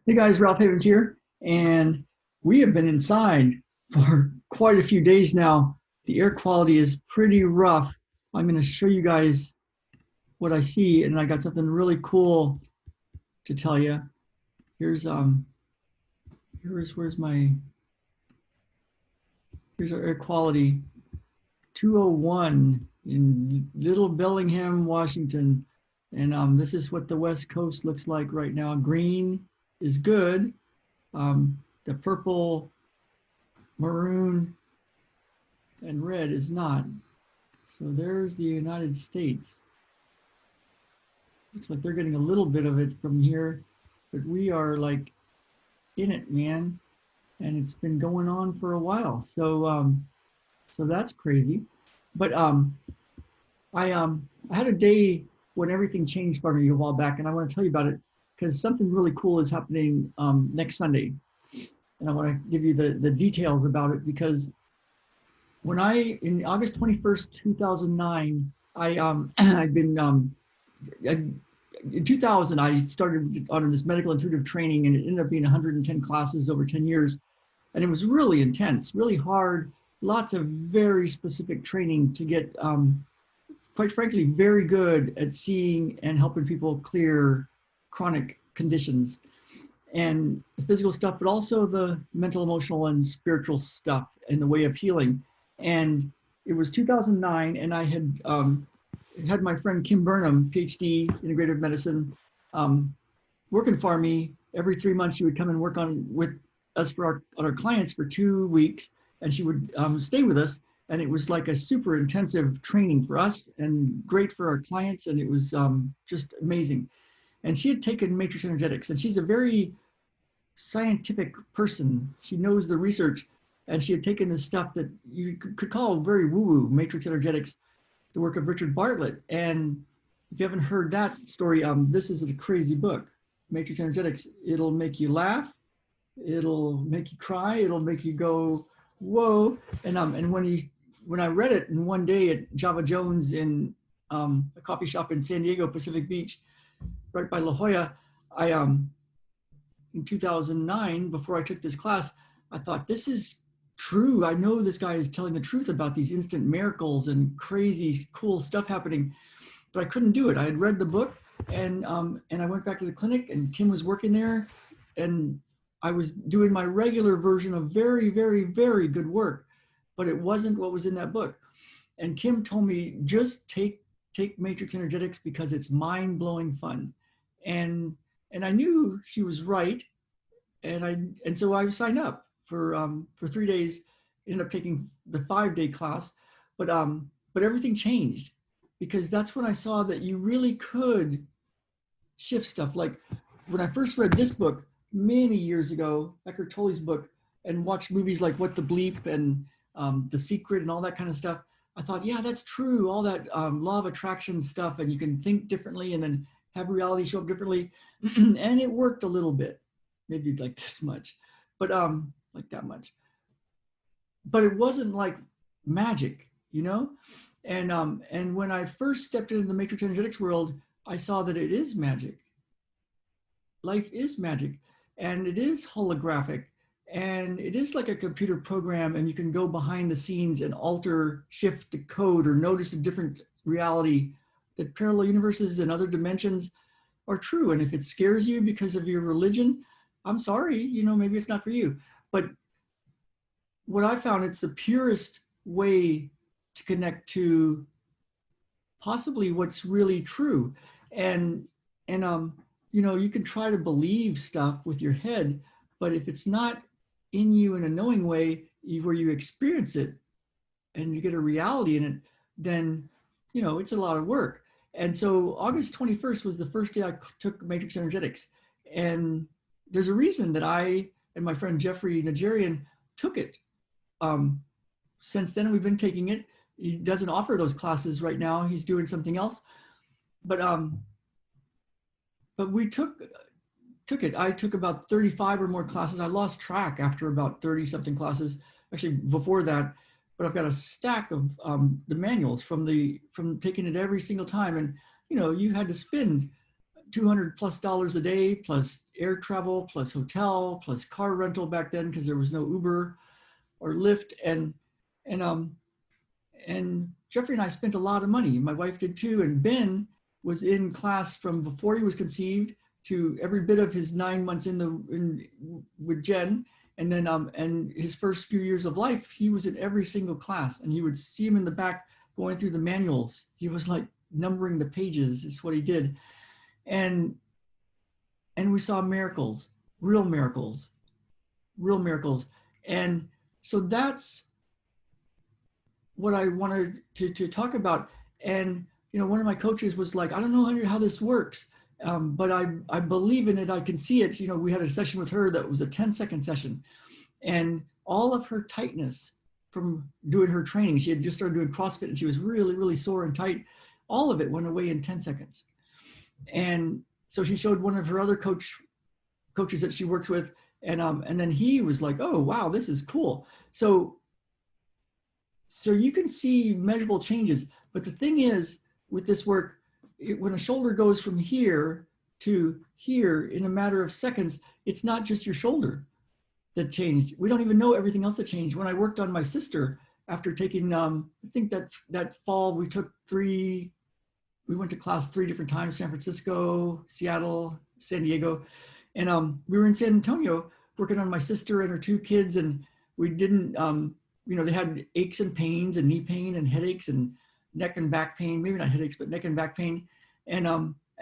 Hey guys, Ralph Havens here, and we have been inside for quite a few days now. The air quality is pretty rough. I'm going to show you guys what I see, and I got something really cool to tell you. Here's where's my here's our air quality 201 in Little Bellingham, Washington, and this is what the West Coast looks like right now. Green is good. The purple, maroon, and red is not. So there's the United States. Looks like they're getting a little bit of it from here, but we are like in it, man. And it's been going on for a while. So that's crazy. But I had a day when everything changed for me a while back, and I want to tell you about it because something really cool is happening next Sunday. And I want to give you the details about it because when in August 21st, 2009, I'd been, in 2000, I started on this medical intuitive training, and it ended up being 110 classes over 10 years. And it was really intense, really hard, lots of very specific training to get, quite frankly, very good at seeing and helping people clear chronic conditions and the physical stuff, but also the mental, emotional, and spiritual stuff and the way of healing. And it was 2009, and I had my friend Kim Burnham, PhD, integrative medicine, working for me. Every 3 months, she would come and work with us on our clients for 2 weeks, and she would stay with us. And it was like a super intensive training for us and great for our clients. And it was just amazing. And she had taken matrix energetics, and she's a very scientific person. She knows the research, and she had taken this stuff that you could call very woo-woo, matrix energetics, the work of Richard Bartlett. And if you haven't heard that story, this is a crazy book, Matrix Energetics. It'll make you laugh, it'll make you cry, it'll make you go, whoa. And when I read it in one day at Java Jones in a coffee shop in San Diego, Pacific Beach, right by La Jolla, in 2009, before I took this class, I thought, this is true. I know this guy is telling the truth about these instant miracles and crazy cool stuff happening, but I couldn't do it. I had read the book, and I went back to the clinic, and Kim was working there, and I was doing my regular version of very, very, very good work, but it wasn't what was in that book. And Kim told me, just take Matrix Energetics because it's mind-blowing fun. And I knew she was right. And so I signed up for 3 days, ended up taking the 5-day class, but everything changed because that's when I saw that you really could shift stuff. Like when I first read this book many years ago, Eckhart Tolle's book, and watched movies like What the Bleep and The Secret and all that kind of stuff, I thought, yeah, that's true. All that law of attraction stuff, and you can think differently and then have reality show up differently. And it worked a little bit, maybe like this much, but like that much. But it wasn't like magic, you know? And when I first stepped into the matrix energetics world, I saw that it is magic. Life is magic, and it is holographic, and it is like a computer program, and you can go behind the scenes and alter, shift the code, or notice a different reality, that parallel universes and other dimensions are true. And if it scares you because of your religion, I'm sorry, you know, maybe it's not for you. But what I found, it's the purest way to connect to possibly what's really true. And you know, you can try to believe stuff with your head, but if it's not in you in a knowing way, where you experience it and you get a reality in it, then, you know, it's a lot of work. And so August 21st was the first day I took Matrix Energetics. And there's a reason that I and my friend Jeffrey Nigerian took it. Since then, we've been taking it. He doesn't offer those classes right now. He's doing something else. But we took it. I took about 35 or more classes. I lost track after about 30 something classes, actually before that. But I've got a stack of the manuals from taking it every single time. And, you know, you had to spend $200+ a day plus air travel plus hotel plus car rental back then because there was no Uber or Lyft. And and Jeffrey and I spent a lot of money. My wife did too. And Ben was in class from before he was conceived to every bit of his 9 months with Jen. And then and his first few years of life, he was in every single class, and you would see him in the back going through the manuals. He was like numbering the pages. It's what he did. And we saw miracles, real miracles, real miracles. And so that's what I wanted to talk about. And, you know, one of my coaches was like, I don't know how this works, but I believe in it. I can see it. You know, we had a session with her that was a 10-second session, and all of her tightness from doing her training, she had just started doing CrossFit and she was really, really sore and tight. All of it went away in 10 seconds. And so she showed one of her other coaches that she worked with. And then he was like, oh, wow, this is cool. So you can see measurable changes. But the thing is, with this work, when a shoulder goes from here to here in a matter of seconds, it's not just your shoulder that changed. We don't even know everything else that changed. When I worked on my sister, after taking, I think that fall, we went to class 3 different times: San Francisco, Seattle, San Diego. And we were in San Antonio working on my sister and her 2 kids. And we didn't, you know, they had aches and pains and knee pain and headaches and neck and back pain, maybe not headaches, but neck and back pain. And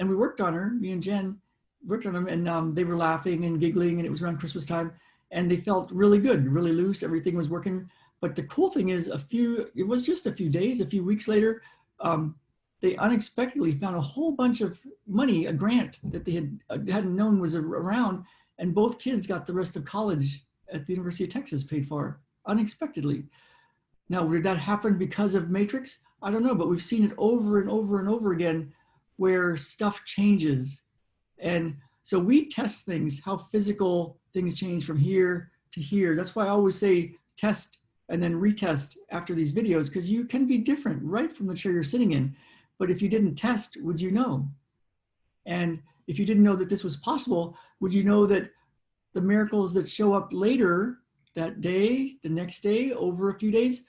we worked on her, me and Jen worked on them, and they were laughing and giggling, and it was around Christmas time, and they felt really good, really loose. Everything was working. But the cool thing is it was just a few days, a few weeks later, they unexpectedly found a whole bunch of money, a grant that they hadn't known was around, and both kids got the rest of college at the University of Texas paid for unexpectedly. Now, did that happen because of Matrix? I don't know, but we've seen it over and over and over again where stuff changes. And so we test things, how physical things change from here to here. That's why I always say test and then retest after these videos, because you can be different right from the chair you're sitting in. But if you didn't test, would you know? And if you didn't know that this was possible, would you know that the miracles that show up later that day, the next day, over a few days,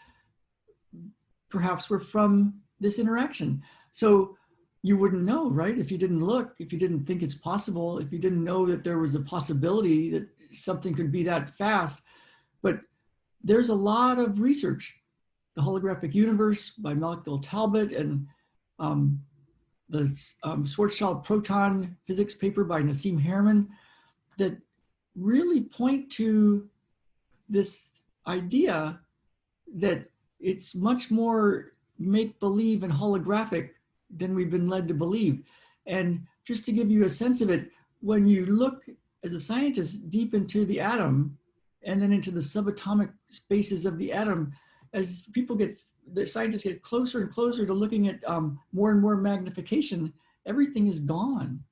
perhaps were from this interaction? So you wouldn't know, right? If you didn't look, if you didn't think it's possible, if you didn't know that there was a possibility that something could be that fast. But there's a lot of research. The Holographic Universe by Malcolm Talbot, and the Schwarzschild proton physics paper by Nassim Haramein, that really point to this idea that it's much more make-believe and holographic than we've been led to believe. And just to give you a sense of it, when you look as a scientist deep into the atom and then into the subatomic spaces of the atom, as the scientists get closer and closer to looking at more and more magnification, everything is gone.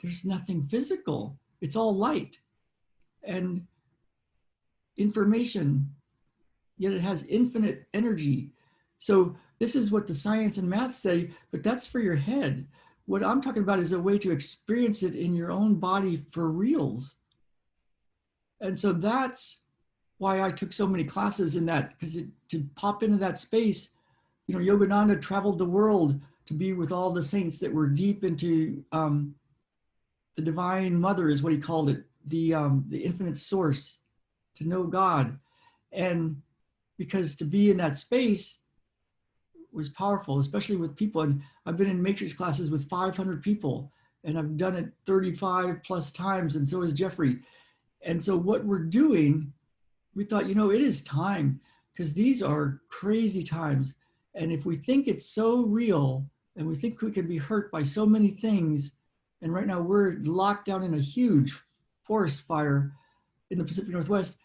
There's nothing physical. It's all light and information, yet it has infinite energy. So this is what the science and math say, but that's for your head. What I'm talking about is a way to experience it in your own body for reals. And so that's why I took so many classes in that, because to pop into that space, you know, Yogananda traveled the world to be with all the saints that were deep into the Divine Mother, is what he called it, the infinite source, to know God. And because to be in that space was powerful, especially with people. And I've been in Matrix classes with 500 people, and I've done it 35 plus times, and so has Jeffrey. And so what we're doing, we thought, you know, it is time, because these are crazy times. And if we think it's so real, and we think we can be hurt by so many things, and right now we're locked down in a huge forest fire in the Pacific Northwest,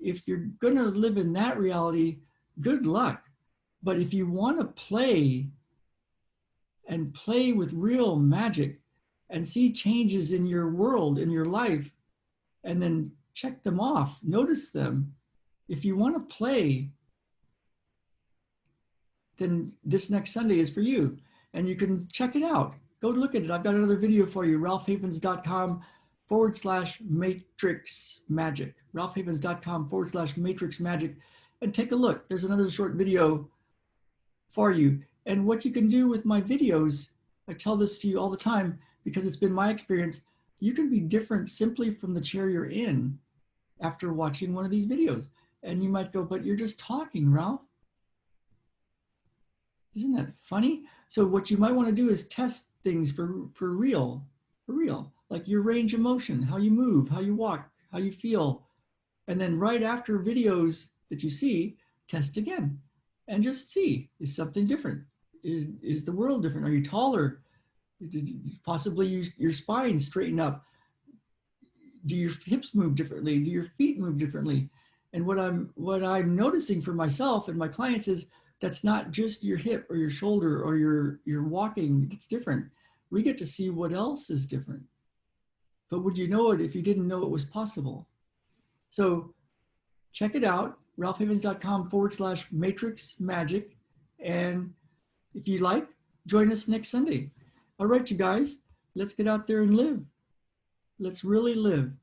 if you're gonna live in that reality, good luck. But if you wanna play and play with real magic and see changes in your world, in your life, and then check them off, notice them. If you want to play, then this next Sunday is for you, and you can check it out. Go look at it. I've got another video for you, ralphhavens.com. ralphhavens.com/matrix magic, ralphhavens.com/matrix magic, and take a look. There's another short video for you. And what you can do with my videos, I tell this to you all the time because it's been my experience, you can be different simply from the chair you're in after watching one of these videos. And you might go, but you're just talking, Ralph. Isn't that funny? So what you might want to do is test things for real, like your range of motion, how you move, how you walk, how you feel. And then right after videos that you see, test again and just see, is something different? Is the world different? Are you taller? Possibly your spine straighten up. Do your hips move differently? Do your feet move differently? And what I'm noticing for myself and my clients is that's not just your hip or your shoulder or your walking. It's different. We get to see what else is different. But would you know it if you didn't know it was possible? So check it out, ralphhavens.com/matrix magic. And if you like, join us next Sunday. All right, you guys, let's get out there and live. Let's really live.